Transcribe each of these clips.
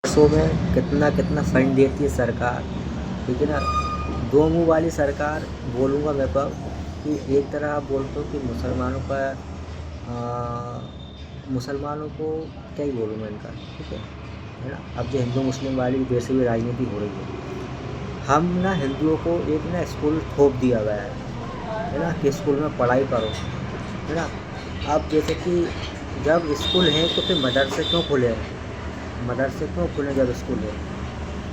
सौ में कितना कितना फंड देती है सरकार, ठीक है ना। दो मुँह वाली सरकार बोलूँगा मैं तो, कि एक तरह आप बोलते हो कि मुसलमानों को क्या ही बोलूँ मैं इनका, ठीक है ना। अब जो हिंदू मुस्लिम वाली वैसे भी राजनीति हो रही है, हम ना हिंदुओं को एक ना स्कूल थोप दिया गया है ना, कि स्कूल में पढ़ाई करो, है ना। अब जैसे कि जब स्कूल हैं तो फिर मदरसे क्यों खुले हैं, मदरसे क्यों खुले जब स्कूल है,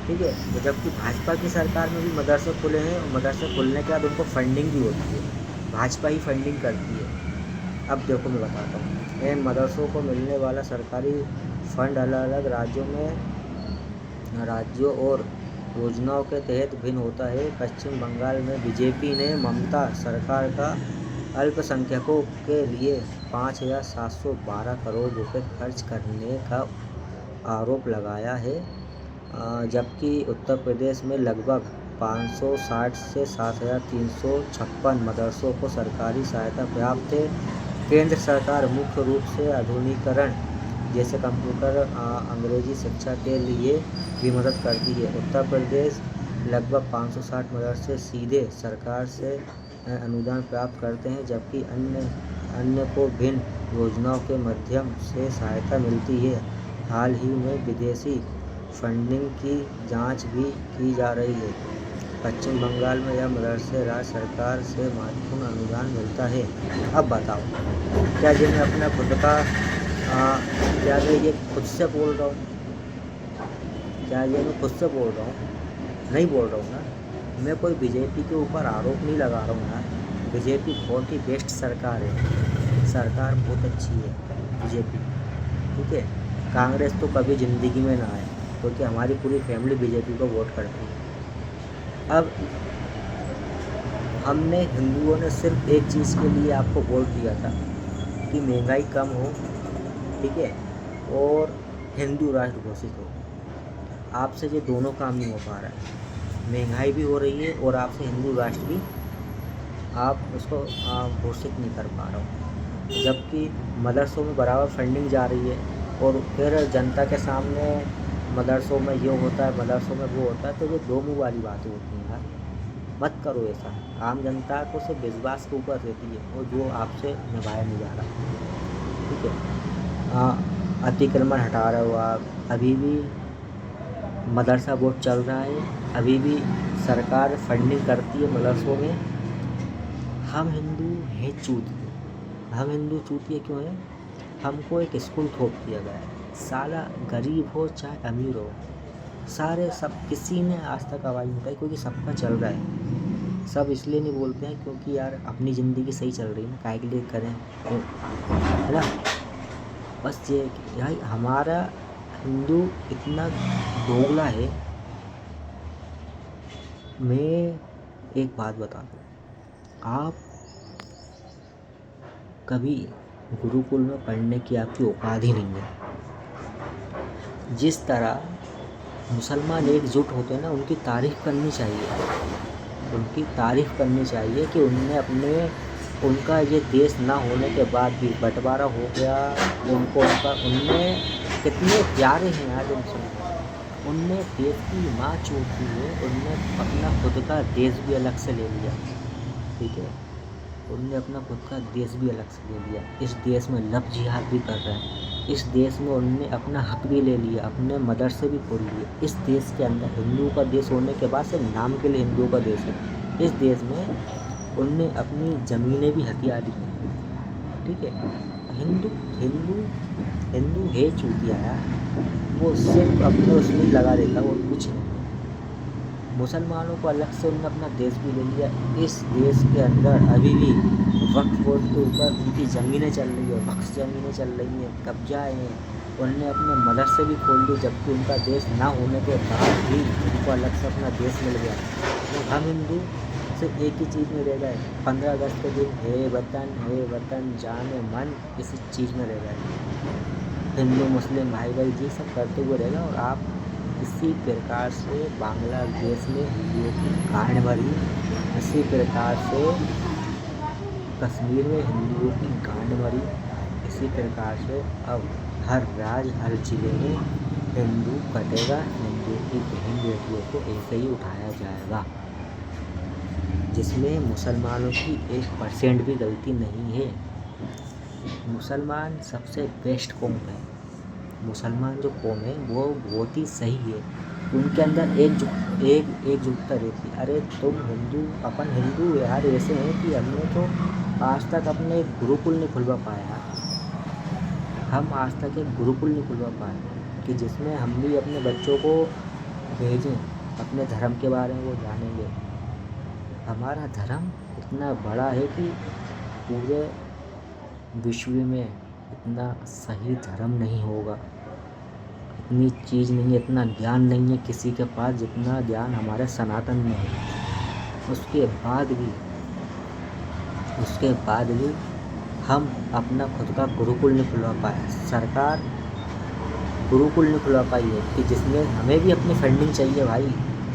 ठीक है। तो जबकि भाजपा की सरकार में भी मदरसे खुले हैं, और मदरसे खुलने के बाद उनको फंडिंग भी होती है, भाजपा ही फंडिंग करती है। अब देखो मैं बताता हूँ, इन मदरसों को मिलने वाला सरकारी फंड अलग अलग राज्यों और योजनाओं के तहत भिन्न होता है। पश्चिम बंगाल में बीजेपी ने ममता सरकार का अल्पसंख्यकों के लिए 5,712 करोड़ रुपए खर्च करने का आरोप लगाया है, जबकि उत्तर प्रदेश में लगभग 560 से 7,356 मदरसों को सरकारी सहायता प्राप्त है। केंद्र सरकार मुख्य रूप से आधुनिकीकरण जैसे कंप्यूटर अंग्रेजी शिक्षा के लिए भी मदद करती है। उत्तर प्रदेश लगभग 560 मदरसे सीधे सरकार से अनुदान प्राप्त करते हैं, जबकि अन्य को भिन्न योजनाओं के माध्यम से सहायता मिलती है। हाल ही में विदेशी फंडिंग की जांच भी की जा रही है। पश्चिम बंगाल में यह मदरसे राज्य सरकार से महत्वपूर्ण अनुदान मिलता है। अब बताओ, क्या ये मैं अपना खुद का क्या मैं ये खुद से बोल रहा हूँ, क्या ये मैं खुद से बोल रहा हूँ? नहीं बोल रहा हूँ ना। मैं कोई बीजेपी के ऊपर आरोप नहीं लगा रहा हूँ यार। बीजेपी बहुत ही बेस्ट सरकार है, सरकार बहुत अच्छी है बीजेपी, ठीक है। कांग्रेस तो कभी ज़िंदगी में ना आए, क्योंकि हमारी पूरी फैमिली बीजेपी को वोट करती है। अब हमने हिंदुओं ने सिर्फ एक चीज़ के लिए आपको वोट दिया था, कि महंगाई कम हो, ठीक है, और हिंदू राष्ट्र घोषित हो। आपसे ये दोनों काम नहीं हो पा रहा है, महंगाई भी हो रही है और आपसे हिंदू राष्ट्र भी आप उसको घोषित नहीं कर पा रहे हो। जबकि मदरसों में बराबर फंडिंग जा रही है, और फिर जनता के सामने मदरसों में ये होता है, मदरसों में वो होता है, तो ये दो मुँह वाली बातें होती हैं यार। मत करो ऐसा। आम जनता को सिर्फ विश्वास के ऊपर रहती है, और जो आपसे निभाया नहीं जा रहा, ठीक है। अतिक्रमण हटा रहे हो आप, अभी भी मदरसा बोर्ड चल रहा है, अभी भी सरकार फंडिंग करती है मदरसों में। हम हिंदू हैं चूतिए, हम हिंदू चूतिए क्यों हैं? हमको एक स्कूल थोप दिया गया है, साला गरीब हो चाहे अमीर हो, सारे सब किसी ने आज तक आवाज़ नहीं उठाई, क्योंकि सबका चल रहा है। सब इसलिए नहीं बोलते हैं क्योंकि यार अपनी ज़िंदगी सही चल रही है ना, काहे के लिए करें, है ना। बस ये यार हमारा हिंदू इतना दोगला है। मैं एक बात बता दूँ, आप कभी गुरुकुल में पढ़ने की आपकी औकात ही नहीं है। जिस तरह मुसलमान एकजुट होते हैं ना, उनकी तारीफ़ करनी चाहिए, उनकी तारीफ़ करनी चाहिए कि उनका ये देश ना होने के बाद भी बंटवारा हो गया, उनने कितने प्यारे हैं यार मुसलमान। उनने देश की माँ चूक दी है, उनने अपना खुद का देश भी अलग से ले लिया, ठीक है। उनने अपना खुद का देश भी अलग से ले लिया, इस देश में लव जिहाद भी कर रहे हैं, इस देश में उनने अपना हक भी ले लिया, अपने मदरसे भी खोल लिए। इस देश के अंदर हिंदुओं का देश होने के बाद सिर्फ नाम के लिए हिंदुओं का देश है, इस देश में उनने अपनी ज़मीनें भी हथिया दी, ठीक है। हिंदू हिंदू हिंदू है चूतिया यार, वो सिर्फ अपने उसमें लगा देता और कुछ नहीं। मुसलमानों को अलग से उन्होंने अपना देश भी ले लिया। इस देश के अंदर अभी भी वक्फ बोर्ड के ऊपर उनकी ज़मीनें चल रही है, वक्फ ज़मीनें चल रही हैं, कब्जा है। उनने अपने मदरसे भी खोल दिए, जबकि उनका देश ना होने के बाद भी उनको अलग से अपना देश मिल गया। तो हम हिंदू सिर्फ एक ही चीज़ में रह गए, 15 अगस्त के दिन हे वतन जाने मन, इसी चीज़ में रह गए। हिंदू मुस्लिम भाई भाई जी सब करते हुए रहेगा, और आप इसी प्रकार से बांग्लादेश में हिंदुओं की गांड भरी, इसी प्रकार से कश्मीर में हिंदुओं की गांड भरी, इसी प्रकार से अब हर राज्य हर जिले में हिंदू कटेगा, हिंदू की बहन बेटियों को ऐसे ही उठाया जाएगा, जिसमें मुसलमानों की 1% भी गलती नहीं है। मुसलमान सबसे बेस्ट कौम है। मुसलमान जो कौम है वो बहुत ही सही है। उनके अंदर एकजुटता रहती है। अरे तुम हिंदू, अपन हिंदू यार ऐसे हैं कि हमने तो आज तक अपने गुरुकुल नहीं खुलवा पाया। हम आज तक एक गुरुकुल नहीं खुलवा पाए कि जिसमें हम भी अपने बच्चों को भेजें, अपने धर्म के बारे में वो जानेंगे। हमारा धर्म इतना बड़ा है कि पूरे विश्व में इतना सही धर्म नहीं होगा, इतनी चीज़ नहीं है, इतना ज्ञान नहीं है किसी के पास जितना ज्ञान हमारे सनातन में है। उसके बाद भी हम अपना खुद का गुरुकुल नहीं खुलवा पाए। सरकार गुरुकुल नहीं खुलवा पाई है कि जिसमें हमें भी अपनी फंडिंग चाहिए भाई।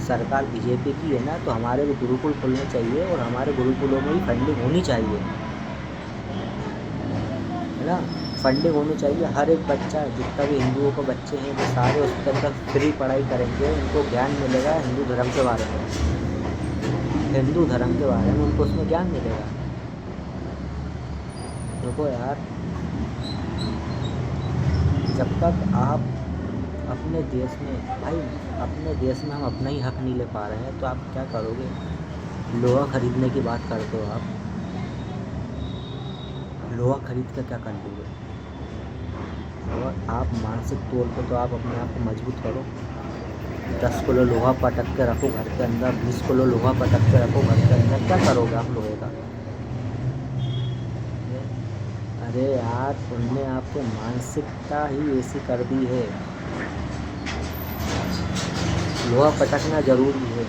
सरकार बीजेपी की है ना, तो हमारे भी गुरुकुल खुलने चाहिए और हमारे गुरुकुलों में भी फंडिंग होनी चाहिए, है ना। फंडिंग होनी चाहिए। हर एक बच्चा, जितना भी हिंदुओं के बच्चे हैं वो सारे उसके अंदर फ्री पढ़ाई करेंगे। उनको ज्ञान मिलेगा हिंदू धर्म के बारे में, उनको उसमें ज्ञान मिलेगा। देखो यार, जब तक आप अपने देश में हम अपना ही हक नहीं ले पा रहे हैं तो आप क्या करोगे। लोहा खरीदने की बात करते हो आप, लोहा खरीद कर क्या कर लोगे। और आप मानसिक तौर पे तो आप अपने आप को मजबूत करो। 10 किलो लोहा पटक के रखो घर के अंदर, 20 किलो लोहा पटक के रखो घर के अंदर, क्या करोगे आप लोहे का। अरे यार, उनने आपको मानसिकता ही ऐसी कर दी है। लोहा पटकना ज़रूरी है,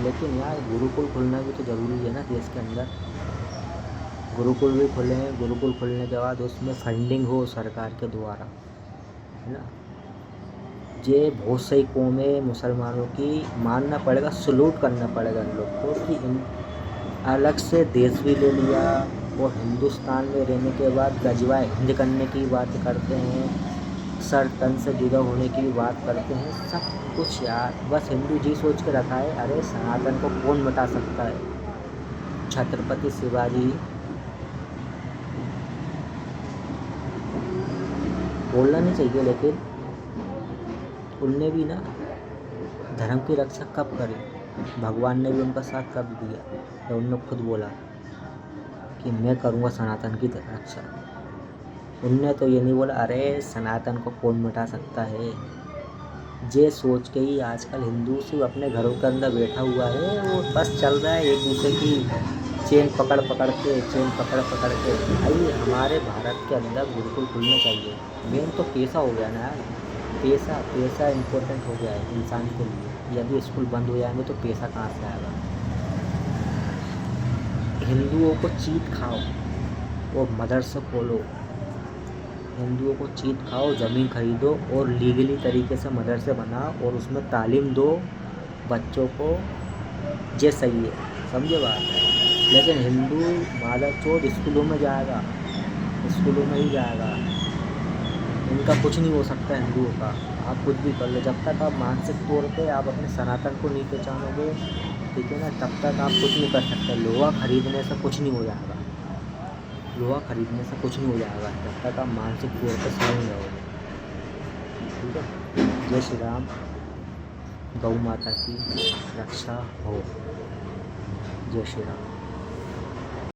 लेकिन यार गुरुकुल खुलना भी तो ज़रूरी है ना देश के अंदर। गुरुकुल भी खुले हैं, गुरुकुल खुलने के बाद उसमें फंडिंग हो सरकार के द्वारा, है ना। ये बहुत सही कौम है मुसलमानों की, मानना पड़ेगा, सलूट करना पड़ेगा इन लोग को कि इन अलग से देश भी ले लिया और हिंदुस्तान में रहने के बाद गजवा हिंद करने की बात करते हैं, सर तन से जुदा होने की बात करते हैं, सब कुछ यार बस हिंदू जी सोच के रखा है। अरे सनातन को कौन मिटा सकता है। छत्रपति शिवाजी बोलना नहीं चाहिए, लेकिन उनने भी ना धर्म की रक्षा कब करी। भगवान ने भी उनका साथ कब दिया, तो उनने खुद बोला कि मैं करूँगा सनातन की रक्षा। उनने तो ये नहीं बोला अरे सनातन को कौन मिटा सकता है। ये सोच के ही आजकल हिंदू सिर्फ अपने घरों के अंदर बैठा हुआ है, वो बस चल रहा है एक दूसरे की चेन पकड़ के। भाई हमारे भारत के अंदर गुरुकुल खुलना चाहिए। मेन तो पैसा हो गया ना यार, पैसा इम्पोर्टेंट हो गया है इंसान के लिए। यदि स्कूल बंद हो जाएंगे तो पैसा कहाँ से आएगा। हिंदुओं को चीट खाओ और मदरसा खोलो, हिंदुओं को चीट खाओ, ज़मीन खरीदो और लीगली तरीके से मदरसे बनाओ और उसमें तालीम दो बच्चों को, ये सही है, समझे बात। लेकिन हिंदू मादरचोद स्कूलों में जाएगा, स्कूलों में ही जाएगा, इनका कुछ नहीं हो सकता हिंदुओं का। आप कुछ भी कर लो, जब तक आप मानसिक तौर पे आप अपने सनातन को नहीं पहचानोगे, ठीक है ना, तब तक आप कुछ नहीं कर सकते। लोहा खरीदने से कुछ नहीं हो जाएगा, जब तक आप मानसिक तौर पर सही नहीं रहोगे। ठीक है। जय श्री राम। गौ माता की रक्षा हो। जय श्री राम।